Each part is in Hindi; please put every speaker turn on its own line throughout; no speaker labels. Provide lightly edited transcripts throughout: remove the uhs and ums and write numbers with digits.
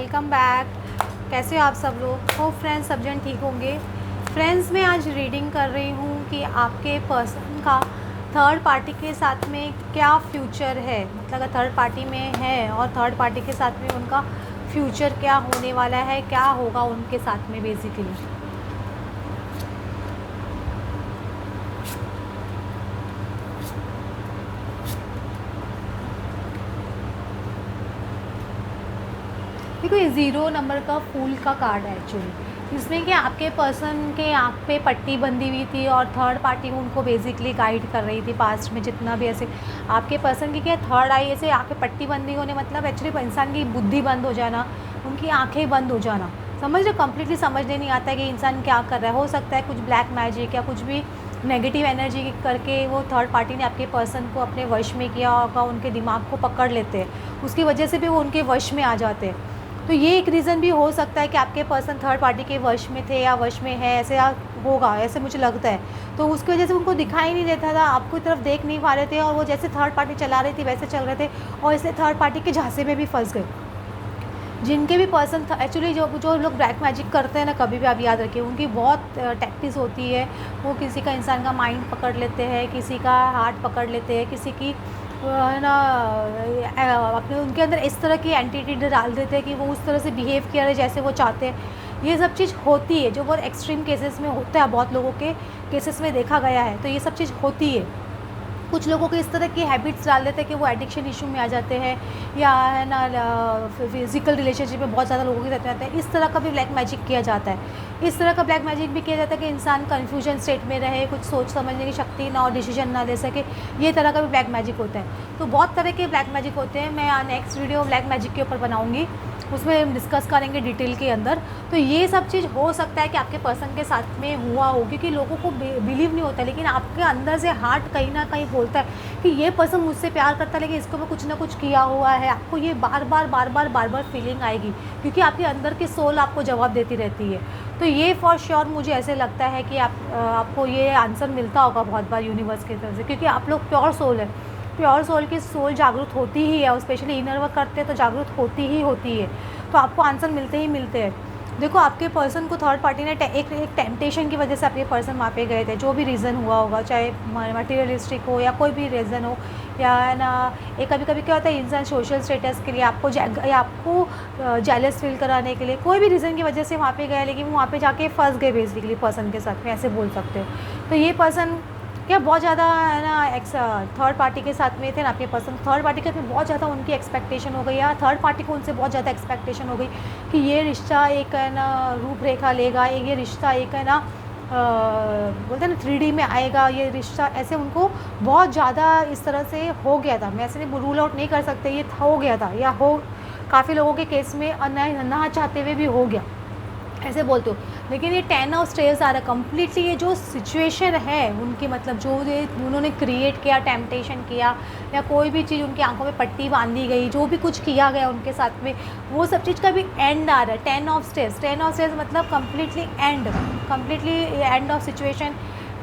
Welcome back. कैसे हो आप सब लोग? होप फ्रेंड्स सब जन ठीक होंगे। फ्रेंड्स मैं आज रीडिंग कर रही हूँ कि आपके पर्सन का थर्ड पार्टी के साथ में क्या फ्यूचर है। मतलब अगर थर्ड पार्टी में है और थर्ड पार्टी के साथ में उनका फ्यूचर क्या होने वाला है, क्या होगा उनके साथ में बेसिकली। देखो ये 0 नंबर का फूल का कार्ड है एक्चुअली। इसमें कि आपके पर्सन के आँख पे पट्टी बंधी हुई थी और थर्ड पार्टी उनको बेसिकली गाइड कर रही थी पास्ट में जितना भी ऐसे आपके पर्सन की क्या थर्ड आई ऐसे आँखें पट्टी बंदी होने मतलब एक्चुअली इंसान की बुद्धि बंद हो जाना, उनकी आँखें बंद हो जाना। समझ रहे? कंप्लीटली समझने नहीं आता कि इंसान क्या कर रहा है। हो सकता है कुछ ब्लैक मैजिक या कुछ भी नेगेटिव एनर्जी करके वो थर्ड पार्टी ने आपके पर्सन को अपने वश में किया होगा, उनके दिमाग को पकड़ लेते हैं, उसकी वजह से भी वो उनके वश में आ जाते हैं। तो ये एक रीज़न भी हो सकता है कि आपके पर्सन थर्ड पार्टी के वश में थे या वश में है, ऐसे होगा, ऐसे मुझे लगता है। तो उसकी वजह से उनको दिखाई नहीं देता था, आपको तरफ देख नहीं पा रहे थे और वो जैसे थर्ड पार्टी चला रही थी वैसे चल रहे थे और इसलिए थर्ड पार्टी के झांसे में भी फंस गए। जिनके भी पर्सन एक्चुअली जो लोग ब्लैक मैजिक करते हैं ना, कभी भी आप याद रखिए उनकी बहुत टैक्टिस होती है। वो किसी का इंसान का माइंड पकड़ लेते हैं, किसी का हार्ट पकड़ लेते हैं, किसी की है ना अपने उनके अंदर इस तरह की एंटिटी डाल देते हैं कि वो उस तरह से बिहेव किया रहे जैसे वो चाहते हैं। ये सब चीज़ होती है जो बहुत एक्सट्रीम केसेस में होता है, बहुत लोगों के केसेस में देखा गया है। तो ये सब चीज़ होती है। कुछ लोगों को इस तरह की हैबिट्स डाल देते हैं कि वो एडिक्शन इशू में आ जाते हैं या है ना फिजिकल रिलेशनशिप में बहुत ज़्यादा लोगों के साथ रहते हैं। इस तरह का भी ब्लैक मैजिक किया जाता है। इस तरह का ब्लैक मैजिक भी किया जाता है कि इंसान कन्फ्यूजन स्टेट में रहे, कुछ सोच समझने की शक्ति ना और डिसीजन ना ले सके। ये तरह का भी ब्लैक मैजिक होता है। तो बहुत तरह के ब्लैक मैजिक होते हैं। मैं नेक्स्ट वीडियो ब्लैक मैजिक के ऊपर बनाऊँगी, उसमें हम डिस्कस करेंगे डिटेल के अंदर। तो ये सब चीज़ हो सकता है कि आपके पर्सन के साथ में हुआ हो, क्योंकि लोगों को बिलीव नहीं होता, लेकिन आपके अंदर से हार्ट कहीं ना कहीं बोलता है कि ये पर्सन मुझसे प्यार करता है, लेकिन इसको मैं कुछ ना कुछ किया हुआ है। आपको ये बार बार फीलिंग आएगी, क्योंकि आपके अंदर की सोल आपको जवाब देती रहती है। तो ये फॉर श्योर मुझे ऐसे लगता है कि आपको ये आंसर मिलता होगा बहुत बार यूनिवर्स की तरफ से, क्योंकि आप लोग प्योर सोल है। प्योर सोल की सोल जागरूक होती ही है और स्पेशली इनर वर्क करते हैं तो जागरूक होती ही है। तो आपको आंसर मिलते ही मिलते हैं। देखो आपके पर्सन को थर्ड पार्टी ने एक टेम्पटेशन की वजह से आपके पर्सन वहाँ पे गए थे, जो भी रीज़न हुआ होगा, चाहे मटेरियलिस्टिक हो या कोई भी रीज़न हो, या है ना एक कभी कभी क्या होता है इंसान सोशल स्टेटस के लिए आपको जेलस फील कराने के लिए कोई भी रीज़न की वजह से वहाँ पे गए, लेकिन वहाँ पे जाके फंस गए बेसिकली पर्सन के साथ में, ऐसे बोल सकते हो। तो ये पर्सन क्या बहुत ज़्यादा है ना थर्ड पार्टी के साथ में थे ना आपके पर्सन, थर्ड पार्टी के साथ में बहुत ज़्यादा उनकी एक्सपेक्टेशन हो गई या थर्ड पार्टी को उनसे बहुत ज़्यादा एक्सपेक्टेशन हो गई कि ये रिश्ता एक है ना रूपरेखा लेगा, ये रिश्ता एक है ना बोलते हैं ना 3D में आएगा ये रिश्ता। ऐसे उनको बहुत ज़्यादा इस तरह से हो गया था। मैं ऐसे नहीं रूल आउट नहीं कर सकते, ये हो गया था या हो काफ़ी लोगों के केस में ना चाहते हुए भी हो गया, ऐसे बोलते हो। लेकिन ये 10 ऑफ स्टेयर्स आ रहा है कम्प्लीटली। ये जो सिचुएशन है उनकी, मतलब जो ये उन्होंने क्रिएट किया, टेम्पटेशन किया या कोई भी चीज़ उनकी आंखों में पट्टी बांधी गई, जो भी कुछ किया गया उनके साथ में, वो सब चीज़ का भी एंड आ रहा है। 10 ऑफ स्टेयर्स, 10 ऑफ स्टेयर्स मतलब completely end of situation,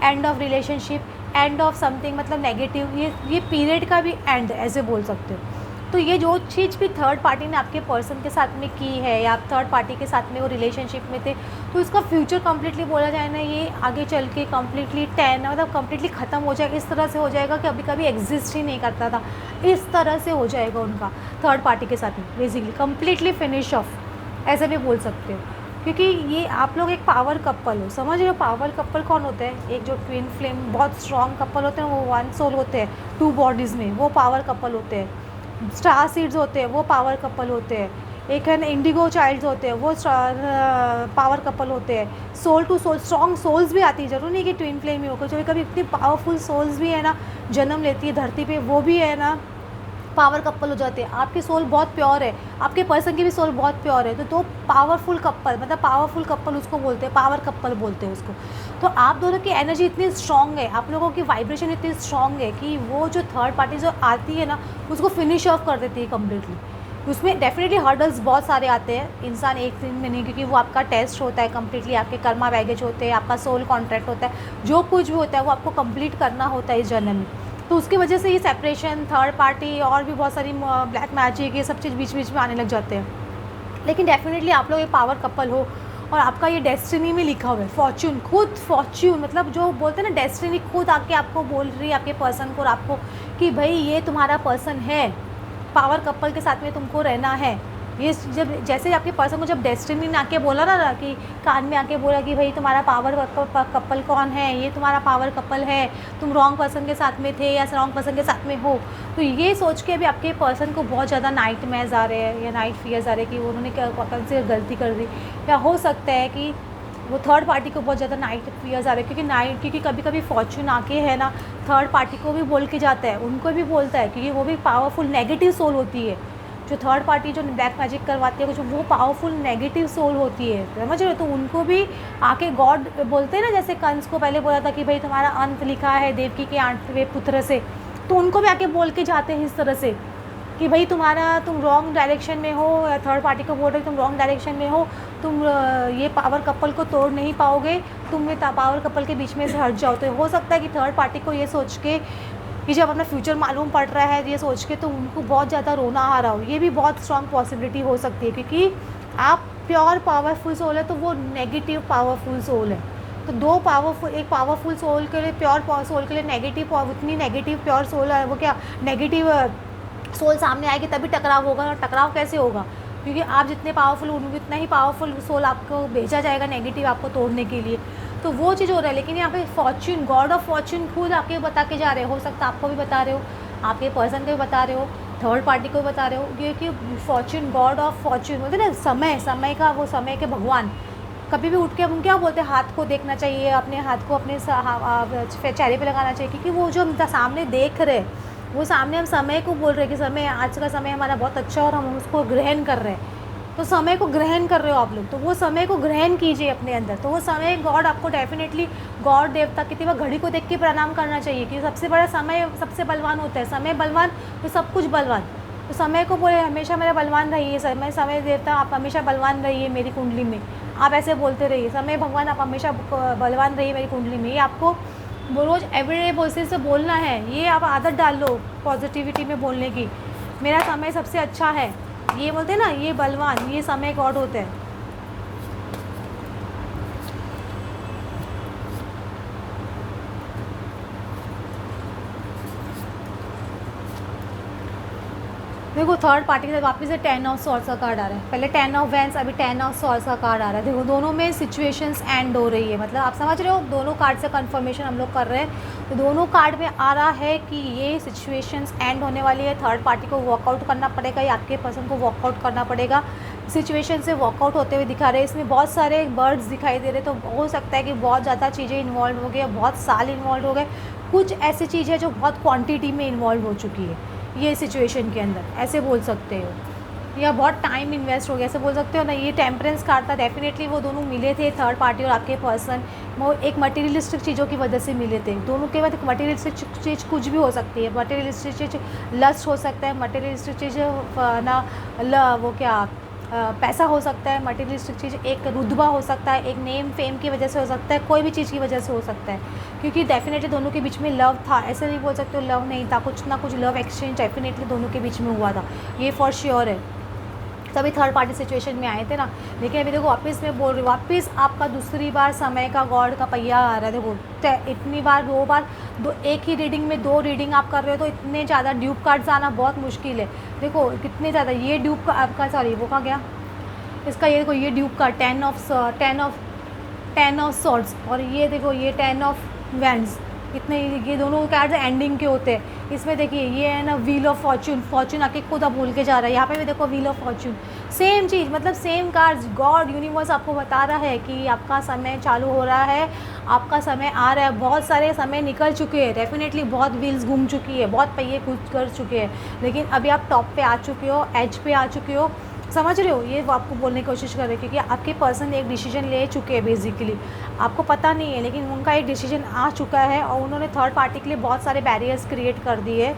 end of relationship, end of something, मतलब नेगेटिव, ये पीरियड का भी एंड ऐसे बोल सकते हो। तो ये जो चीज़ भी थर्ड पार्टी ने आपके पर्सन के साथ में की है या आप थर्ड पार्टी के साथ में वो रिलेशनशिप में थे, तो इसका फ्यूचर कम्प्लीटली बोला जाए ना, ये आगे चल के कम्प्लीटली 10 मतलब कम्प्लीटली ख़त्म हो जाएगा। इस तरह से हो जाएगा कि अभी कभी एग्जिस्ट ही नहीं करता था, इस तरह से हो जाएगा उनका थर्ड पार्टी के साथ में बेसिकली कम्प्लीटली फिनिश ऑफ, ऐसे भी बोल सकते हो। क्योंकि ये आप लोग एक पावर कपल हो, समझ रहे हो? पावर कपल कौन होते हैं? एक जो ट्विन फ्लेम बहुत स्ट्रॉन्ग कपल होते हैं, वो वन सोल होते हैं 2 बॉडीज़ में, वो पावर कपल होते हैं। स्टार सीड्स होते हैं, वो पावर कपल होते हैं। एक है ना इंडिगो चाइल्ड्स होते हैं, वो पावर कपल होते हैं। Soul to soul strong souls भी आती है, जरूर नहीं कि ट्विन फ्लेम ही होगा, कभी कभी इतनी पावरफुल सोल्स भी है ना जन्म लेती है धरती पे, वो भी है ना पावर कपल हो जाते हैं। आपकी सोल बहुत प्योर है, आपके पर्सन की भी सोल बहुत प्योर है, तो 2 पावरफुल कपल, मतलब पावरफुल कपल उसको बोलते हैं, पावर कपल बोलते हैं उसको। तो आप दोनों की एनर्जी इतनी स्ट्रॉन्ग है, आप लोगों की वाइब्रेशन इतनी स्ट्रॉन्ग है कि वो जो थर्ड पार्टी जो आती है ना उसको फिनिश ऑफ कर देती है कम्प्लीटली। उसमें डेफिनेटली हर्डल्स बहुत सारे आते हैं, इंसान एक दिन में नहीं, क्योंकि वो आपका टेस्ट होता है कम्प्लीटली, आपके कर्मा बैगेज होते हैं, आपका सोल कॉन्ट्रैक्ट होता है, जो कुछ भी होता है वो आपको कंप्लीट करना होता है इस जन्म में। तो उसकी वजह से ये सेपरेशन, थर्ड पार्टी और भी बहुत सारी ब्लैक मैजिक, ये सब चीज़ बीच बीच में आने लग जाते हैं। लेकिन डेफिनेटली आप लोग एक पावर कपल हो और आपका ये डेस्टिनी में लिखा हुआ है फॉर्च्यून, खुद फॉर्च्यून, मतलब जो बोलते हैं ना डेस्टिनी खुद आके आपको बोल रही है आपके पर्सन को और आपको कि भाई ये तुम्हारा पर्सन है, पावर कपल के साथ में तुमको रहना है। ये जब जैसे आपके पर्सन को जब डेस्टिनी ने आके बोला ना कि कान में आके बोला कि भाई तुम्हारा पावर कपल कौन है, ये तुम्हारा पावर कपल है, तुम रॉन्ग पर्सन के साथ में थे या रॉन्ग पर्सन के साथ में हो, तो ये सोच के अभी आपके पर्सन को बहुत ज़्यादा नाइट मेयर्स आ रहे हैं या नाइट फियर्स आ रहे हैं कि उन्होंने क्या कौन सी गलती कर दी, या हो सकता है कि वो थर्ड पार्टी को बहुत ज़्यादा नाइट फियर्स आ रहे हैं क्योंकि कभी कभी फॉर्च्यून आके है ना थर्ड पार्टी को भी बोल के जाता है, उनको भी बोलता है, क्योंकि वो भी पावरफुल नेगेटिव सोल होती है। जो थर्ड पार्टी जो ब्लैक मैजिक करवाती है कुछ, वो पावरफुल नेगेटिव सोल होती है, समझ रहे हो। तो उनको भी आके गॉड बोलते हैं ना, जैसे कंस को पहले बोला था कि भाई तुम्हारा अंत लिखा है देवकी के 8वें पुत्र से, तो उनको भी आके बोल के जाते हैं इस तरह से कि भाई तुम रॉन्ग डायरेक्शन में हो, या थर्ड पार्टी को बोल रहे तुम रॉन्ग डायरेक्शन में हो, तुम ये पावर कपल को तोड़ नहीं पाओगे, तुम ये पावर कपल के बीच में से हट जाओ। तो हो सकता है कि थर्ड पार्टी को ये सोच के कि जब अपना फ्यूचर मालूम पड़ रहा है ये सोच के, तो उनको बहुत ज़्यादा रोना आ रहा हो, ये भी बहुत स्ट्रॉन्ग पॉसिबिलिटी हो सकती है, क्योंकि आप प्योर पावरफुल सोल है तो वो नेगेटिव पावरफुल सोल है। तो एक पावरफुल सोल के लिए, प्योर सोल के लिए नेगेटिव, उतनी नेगेटिव प्योर सोल है वो क्या नेगेटिव सोल सामने आएगी तभी टकराव होगा, और टकराव कैसे होगा, क्योंकि आप जितने पावरफुल होंगे उतना ही पावरफुल सोल आपको भेजा जाएगा नेगेटिव आपको तोड़ने के लिए। तो वो चीज़ हो रहा है। लेकिन यहाँ पे फॉर्च्यून, गॉड ऑफ फॉर्च्यून खुद आपके बता के जा रहे हो सकता है आपको भी बता रहे हो, आपके पर्सन को भी बता रहे हो, थर्ड पार्टी को भी बता रहे हो, क्योंकि फॉर्च्यून, गॉड ऑफ फॉर्च्यून बोलते ना समय का, वो समय के भगवान। कभी भी उठ के हम क्या बोलते हैं, हाथ को देखना चाहिए, अपने हाथ को अपने चेहरे पे लगाना चाहिए, क्योंकि वो जो हम सामने देख रहे हैं वो सामने हम समय को बोल रहे हैं कि समय, आज का समय हमारा बहुत अच्छा और हम उसको ग्रहण कर रहे हैं। तो समय को ग्रहण कर रहे हो आप लोग, तो वो समय को ग्रहण कीजिए अपने अंदर। तो वो समय गॉड आपको डेफिनेटली, गॉड देवता कितनी बार घड़ी को देख के प्रणाम करना चाहिए, कि सबसे बड़ा समय सबसे बलवान होता है, समय बलवान तो सब कुछ बलवान। तो समय को बोले हमेशा मेरा बलवान रहिए, समय देवता आप हमेशा बलवान रहिए मेरी कुंडली में, आप ऐसे बोलते रहिए, समय भगवान आप हमेशा बलवान रहिए मेरी कुंडली में। ये आपको रोज़ एवरीडे बेसिस से बोलना है, ये आप आदत डाल लो पॉजिटिविटी में बोलने की। मेरा समय सबसे अच्छा है, ये बोलते हैं ना, ये बलवान, ये समय गॉड होते हैं। देखो थर्ड पार्टी के साथ वापस से 10 ऑफ सॉर्ड्स का कार्ड आ रहा है, पहले 10 ऑफ वैंस, अभी 10 ऑफ सॉर्ड्स का कार्ड आ रहा है। देखो दोनों में सिचुएशंस एंड हो रही है, मतलब आप समझ रहे हो, दोनों कार्ड से कंफर्मेशन हम लोग कर रहे हैं। तो दोनों कार्ड में आ रहा है कि ये सिचुएशंस एंड होने वाली है, थर्ड पार्टी को वॉकआउट करना पड़ेगा या आपके पर्सन को वॉकआउट करना पड़ेगा। सिचुएशन से वॉकआउट होते हुए दिखा रहे हैं, इसमें बहुत सारे बर्ड्स दिखाई दे रहे, तो हो सकता है कि बहुत ज़्यादा चीज़ें इन्वॉल्व हो गई, बहुत साल इन्वॉल्व हो गए, कुछ ऐसी चीज़ें जो बहुत क्वांटिटी में इन्वॉल्व हो चुकी है ये सिचुएशन के अंदर, ऐसे बोल सकते हो, या बहुत टाइम इन्वेस्ट हो गया ऐसे बोल सकते हो ना। ये टेम्परेंस कार्ड था, डेफिनेटली वो दोनों मिले थे, थर्ड पार्टी और आपके पर्सन, वो एक मटेरियलिस्टिक चीज़ों की वजह से मिले थे। दोनों के बाद मटेरियलिस्टिक चीज़ कुछ भी हो सकती है, मटेरियलिस्टिक चीज़ लस्ट हो सकता है, मटेरियलिस्टिक चीज़ ना वो क्या पैसा हो सकता है, मटेरियलिस्टिक चीज़ एक रुतबा हो सकता है, एक नेम फेम की वजह से हो सकता है, कोई भी चीज़ की वजह से हो सकता है, क्योंकि डेफिनेटली दोनों के बीच में लव था, ऐसे नहीं बोल सकते लव नहीं था, कुछ ना कुछ लव एक्सचेंज डेफिनेटली दोनों के बीच में हुआ था, ये फॉर श्योर है, तभी थर्ड पार्टी सिचुएशन में आए थे ना। लेकिन अभी देखो वापस मैं बोल रही हूँ, वापस आपका दूसरी बार समय का गॉड का पहिया आ रहा है। देखो इतनी बार, दो बार, एक ही रीडिंग में 2 रीडिंग आप कर रहे हो, तो इतने ज़्यादा ड्यूब कार्ड्स आना बहुत मुश्किल है। देखो कितने ज़्यादा ये ड्यूब का आपका, सॉरी वो कहाँ गया इसका, ये देखो ये ड्यूब का 10 ऑफ सॉर्ड्स, और ये देखो ये 10 ऑफ वैंड्स, इतने ये दोनों कार्ड्स एंडिंग के होते हैं। इसमें देखिए ये है ना व्हील ऑफ फॉर्च्यून, फॉर्च्यून आके खुद आप भूल के जा रहा है, यहाँ पे भी देखो व्हील ऑफ फॉर्च्यून, सेम चीज़, मतलब सेम कार्ड्स। गॉड यूनिवर्स आपको बता रहा है कि आपका समय चालू हो रहा है, आपका समय आ रहा है, बहुत सारे समय निकल चुके हैं, डेफिनेटली बहुत व्हील्स घूम चुकी है, बहुत पहिए कूद कर चुके हैं, लेकिन अभी आप टॉप पे आ चुके हो, एज पे आ चुके हो, समझ रहे हो, ये वो आपको बोलने की कोशिश कर रहे हैं, क्योंकि आपके पर्सन एक डिसीजन ले चुके हैं बेसिकली, आपको पता नहीं है, लेकिन उनका एक डिसीजन आ चुका है, और उन्होंने थर्ड पार्टी के लिए बहुत सारे बैरियर्स क्रिएट कर दिए,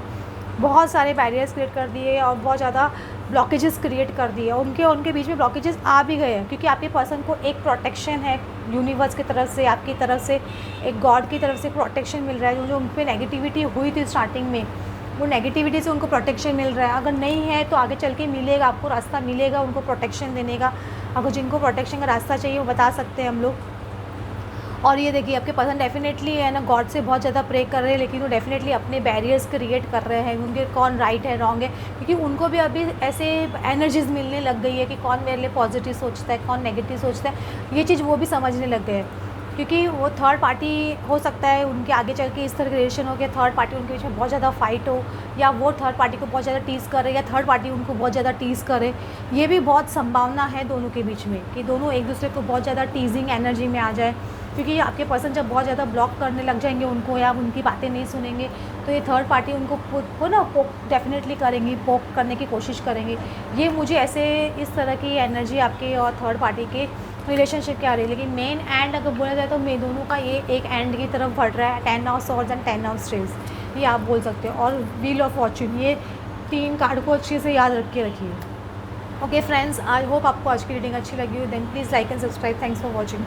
बहुत सारे बैरियर्स क्रिएट कर दिए, और बहुत ज़्यादा ब्लॉकेजेस क्रिएट कर दिए, उनके बीच में ब्लॉकेजेस आ भी गए हैं, क्योंकि आपके पर्सन को एक प्रोटेक्शन है यूनिवर्स की तरफ से, आपकी तरफ से एक गॉड की तरफ से प्रोटेक्शन मिल रहा है। जो उन पर नेगेटिविटी हुई थी स्टार्टिंग में, वो नेगेटिविटी से उनको प्रोटेक्शन मिल रहा है। अगर नहीं है तो आगे चल के मिलेगा, आपको रास्ता मिलेगा उनको प्रोटेक्शन देने का। अगर जिनको प्रोटेक्शन का रास्ता चाहिए वो बता सकते हैं हम लोग। और ये देखिए आपके पर्सन डेफिनेटली है ना गॉड से बहुत ज़्यादा प्रे कर रहे हैं, लेकिन वो डेफिनेटली अपने बैरियर्स क्रिएट कर रहे हैं, उनके कौन राइट है रॉन्ग है, क्योंकि उनको भी अभी ऐसे एनर्जीज मिलने लग गई है कि कौन मेरे लिए पॉजिटिव सोचता है, कौन नेगेटिव सोचता है। ये चीज़ वो भी समझने लग गए हैं, क्योंकि वो थर्ड पार्टी हो सकता है उनके आगे चल के इस तरह रिलेशन हो, कि थर्ड पार्टी उनके बीच में बहुत ज़्यादा फाइट हो, या वो थर्ड पार्टी को बहुत ज़्यादा टीज़ करे, या थर्ड पार्टी उनको बहुत ज़्यादा टीज़ करे। ये भी बहुत संभावना है दोनों के बीच में, कि दोनों एक दूसरे को बहुत ज़्यादा टीजिंग एनर्जी में आ जाए, क्योंकि आपके पर्सन जब बहुत ज़्यादा ब्लॉक करने लग जाएंगे उनको, या उनकी बातें नहीं सुनेंगे, तो ये थर्ड पार्टी उनको को ना पोक डेफिनेटली करेंगी, पोक करने की कोशिश करेंगे। ये मुझे ऐसे इस तरह की एनर्जी आपके और थर्ड पार्टी के रिलेशनशिप की आ रही है। लेकिन मेन एंड अगर बोला जाए तो मैं दोनों का ये एक एंड की तरफ बढ़ रहा है, 10 of swords and 10 of stress, ये आप बोल सकते हो। और व्हील ऑफ फॉर्चून, ये 3 कार्ड को अच्छे से याद रख के रखिए। ओके फ्रेंड्स, आई होप आपको आज की रीडिंग अच्छी लगी हो। Then please like and subscribe. Thanks for watching.